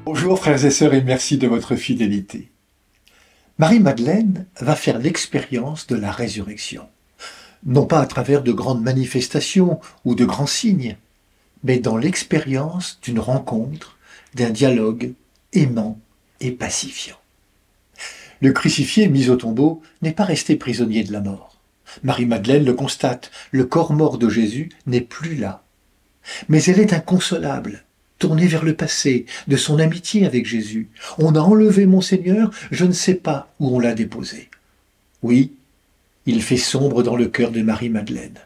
Bonjour frères et sœurs et merci de votre fidélité. Marie-Madeleine va faire l'expérience de la résurrection, non pas à travers de grandes manifestations ou de grands signes, mais dans l'expérience d'une rencontre, d'un dialogue aimant et pacifiant. Le crucifié mis au tombeau n'est pas resté prisonnier de la mort. Marie-Madeleine le constate, le corps mort de Jésus n'est plus là. Mais elle est inconsolable, tournée vers le passé, de son amitié avec Jésus. On a enlevé mon Seigneur, je ne sais pas où on l'a déposé. Oui, il fait sombre dans le cœur de Marie-Madeleine.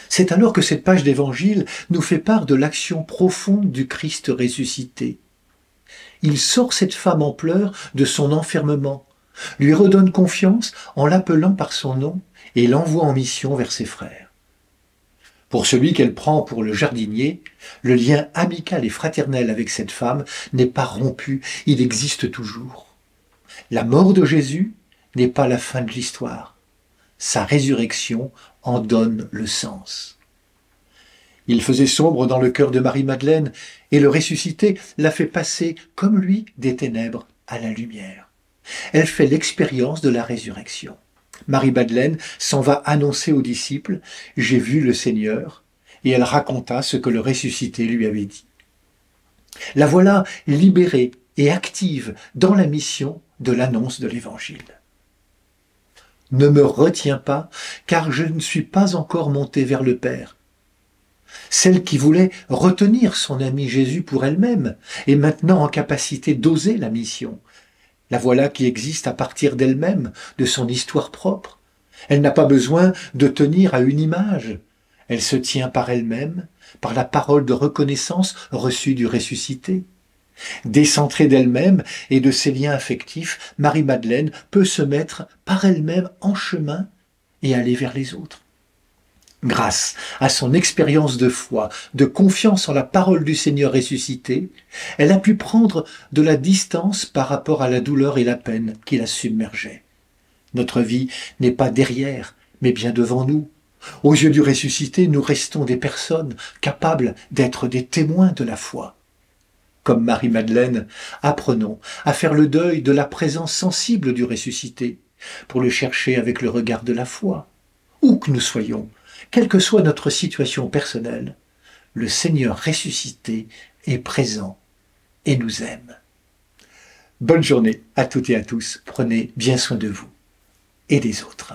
C'est alors que cette page d'évangile nous fait part de l'action profonde du Christ ressuscité. Il sort cette femme en pleurs de son enfermement, lui redonne confiance en l'appelant par son nom et l'envoie en mission vers ses frères. Pour celui qu'elle prend pour le jardinier, le lien amical et fraternel avec cette femme n'est pas rompu, il existe toujours. La mort de Jésus n'est pas la fin de l'histoire. Sa résurrection en donne le sens. Il faisait sombre dans le cœur de Marie-Madeleine et le ressuscité l'a fait passer, comme lui, des ténèbres à la lumière. Elle fait l'expérience de la résurrection. Marie-Madeleine s'en va annoncer aux disciples « J'ai vu le Seigneur » et elle raconta ce que le ressuscité lui avait dit. La voilà libérée et active dans la mission de l'annonce de l'Évangile. Ne me retiens pas, car je ne suis pas encore montée vers le Père. Celle qui voulait retenir son ami Jésus pour elle-même est maintenant en capacité d'oser la mission. La voilà qui existe à partir d'elle-même, de son histoire propre. Elle n'a pas besoin de tenir à une image. Elle se tient par elle-même, par la parole de reconnaissance reçue du ressuscité. Décentrée d'elle-même et de ses liens affectifs, Marie-Madeleine peut se mettre par elle-même en chemin et aller vers les autres. Grâce à son expérience de foi, de confiance en la parole du Seigneur ressuscité, elle a pu prendre de la distance par rapport à la douleur et la peine qui la submergeaient. Notre vie n'est pas derrière, mais bien devant nous. Aux yeux du ressuscité, nous restons des personnes capables d'être des témoins de la foi. Comme Marie-Madeleine, apprenons à faire le deuil de la présence sensible du ressuscité, pour le chercher avec le regard de la foi. Où que nous soyons, quelle que soit notre situation personnelle, le Seigneur ressuscité est présent et nous aime. Bonne journée à toutes et à tous. Prenez bien soin de vous et des autres.